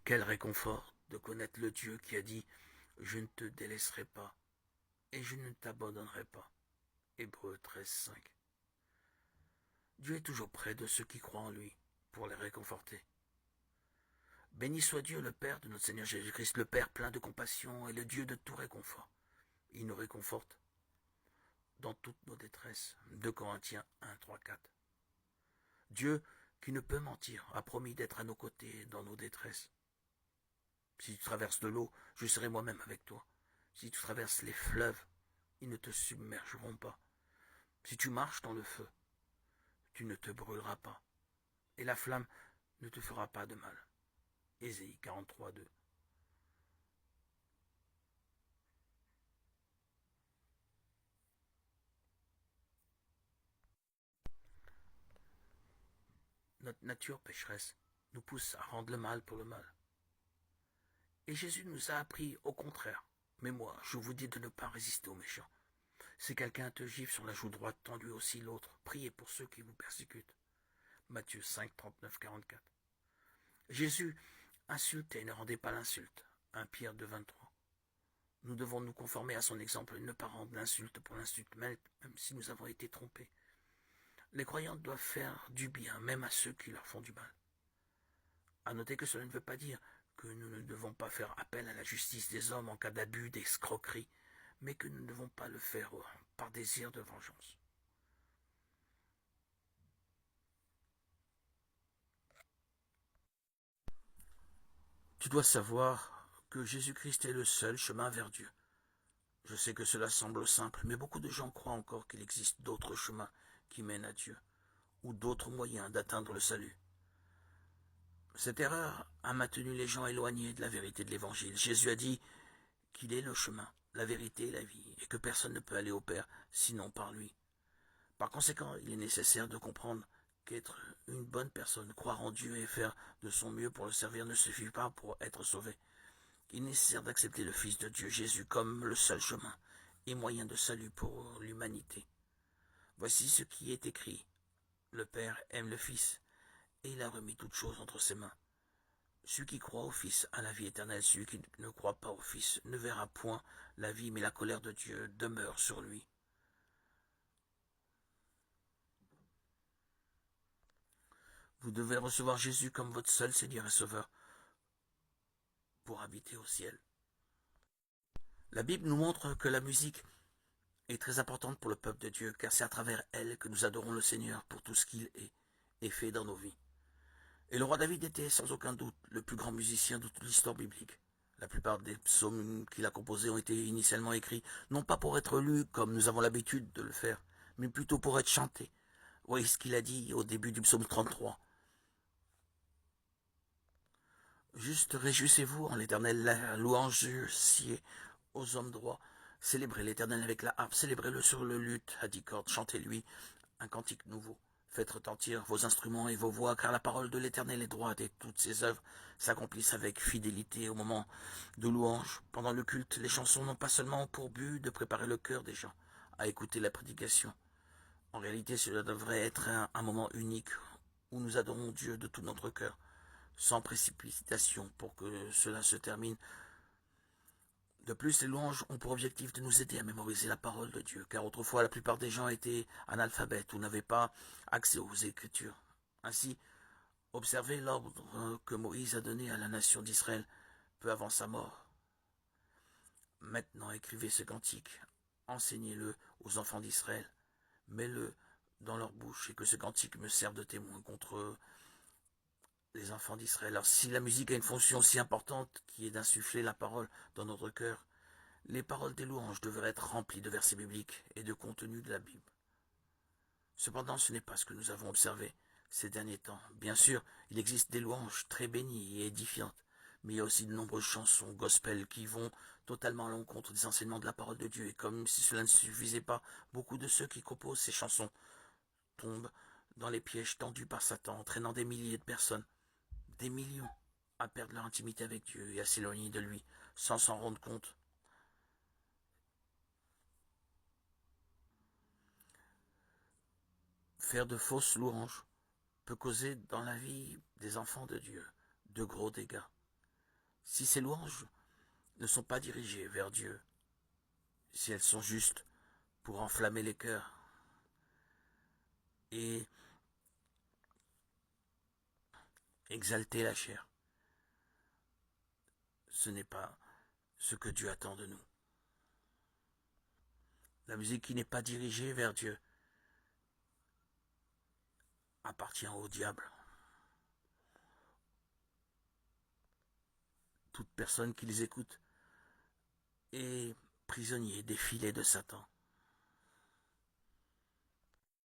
Quel réconfort de connaître le Dieu qui a dit « Je ne te délaisserai pas et je ne t'abandonnerai pas ». Hébreux 13:5. Dieu est toujours près de ceux qui croient en lui pour les réconforter. Béni soit Dieu, le Père de notre Seigneur Jésus-Christ, le Père plein de compassion et le Dieu de tout réconfort. Il nous réconforte dans toutes nos détresses. 2 Corinthiens 1, 3, 4. Dieu, qui ne peut mentir, a promis d'être à nos côtés dans nos détresses. Si tu traverses de l'eau, je serai moi-même avec toi. Si tu traverses les fleuves, ils ne te submergeront pas. Si tu marches dans le feu, tu ne te brûleras pas. Et la flamme ne te fera pas de mal. Ésaïe 43, 2. Notre nature pécheresse nous pousse à rendre le mal pour le mal. Et Jésus nous a appris au contraire. Mais moi, je vous dis de ne pas résister aux méchants. Si quelqu'un te gifle sur la joue droite, tends-lui aussi l'autre. Priez pour ceux qui vous persécutent. Matthieu 5, 39, 44. Jésus insultait et ne rendait pas l'insulte. 1 Pierre 2, 23. Nous devons nous conformer à son exemple et ne pas rendre l'insulte pour l'insulte, même si nous avons été trompés. Les croyants doivent faire du bien, même à ceux qui leur font du mal. À noter que cela ne veut pas dire que nous ne devons pas faire appel à la justice des hommes en cas d'abus, d'escroquerie, mais que nous ne devons pas le faire par désir de vengeance. Tu dois savoir que Jésus-Christ est le seul chemin vers Dieu. Je sais que cela semble simple, mais beaucoup de gens croient encore qu'il existe d'autres chemins qui mènent à Dieu, ou d'autres moyens d'atteindre le salut. Cette erreur a maintenu les gens éloignés de la vérité de l'Évangile. Jésus a dit qu'il est le chemin, la vérité et la vie, et que personne ne peut aller au Père sinon par lui. Par conséquent, il est nécessaire de comprendre qu'être une bonne personne, croire en Dieu et faire de son mieux pour le servir ne suffit pas pour être sauvé. Il est nécessaire d'accepter le Fils de Dieu, Jésus, comme le seul chemin et moyen de salut pour l'humanité. Voici ce qui est écrit. Le Père aime le Fils, et il a remis toutes choses entre ses mains. Celui qui croit au Fils a la vie éternelle, celui qui ne croit pas au Fils ne verra point la vie, mais la colère de Dieu demeure sur lui. Vous devez recevoir Jésus comme votre seul Seigneur et Sauveur pour habiter au ciel. La Bible nous montre que la musique est très importante pour le peuple de Dieu, car c'est à travers elle que nous adorons le Seigneur pour tout ce qu'il est et fait dans nos vies. Et le roi David était sans aucun doute le plus grand musicien de toute l'histoire biblique. La plupart des psaumes qu'il a composés ont été initialement écrits, non pas pour être lus comme nous avons l'habitude de le faire, mais plutôt pour être chantés. Voyez ce qu'il a dit au début du psaume 33. Juste réjouissez-vous en l'Éternel, la louange sied aux hommes droits. Célébrez l'Éternel avec la harpe, célébrez-le sur le luth à 10 cordes, chantez-lui un cantique nouveau. Faites retentir vos instruments et vos voix, car la parole de l'Éternel est droite et toutes ses œuvres s'accomplissent avec fidélité au moment de louange. Pendant le culte, les chansons n'ont pas seulement pour but de préparer le cœur des gens à écouter la prédication. En réalité, cela devrait être un moment unique où nous adorons Dieu de tout notre cœur, sans précipitation pour que cela se termine. De plus, les louanges ont pour objectif de nous aider à mémoriser la parole de Dieu, car autrefois la plupart des gens étaient analphabètes ou n'avaient pas accès aux Écritures. Ainsi, observez l'ordre que Moïse a donné à la nation d'Israël peu avant sa mort. Maintenant, écrivez ce cantique, enseignez-le aux enfants d'Israël, mets-le dans leur bouche et que ce cantique me serve de témoin contre les enfants d'Israël. Alors, si la musique a une fonction si importante qui est d'insuffler la parole dans notre cœur, les paroles des louanges devraient être remplies de versets bibliques et de contenu de la Bible. Cependant, ce n'est pas ce que nous avons observé ces derniers temps. Bien sûr, il existe des louanges très bénies et édifiantes, mais il y a aussi de nombreuses chansons gospel qui vont totalement à l'encontre des enseignements de la parole de Dieu. Et comme si cela ne suffisait pas, beaucoup de ceux qui composent ces chansons tombent dans les pièges tendus par Satan, entraînant des milliers de personnes, des millions, à perdre leur intimité avec Dieu et à s'éloigner de lui, sans s'en rendre compte. Faire de fausses louanges peut causer dans la vie des enfants de Dieu de gros dégâts. Si ces louanges ne sont pas dirigées vers Dieu, si elles sont justes pour enflammer les cœurs et exalter la chair, ce n'est pas ce que Dieu attend de nous. La musique qui n'est pas dirigée vers Dieu appartient au diable. Toute personne qui les écoute est prisonnier des filets de Satan.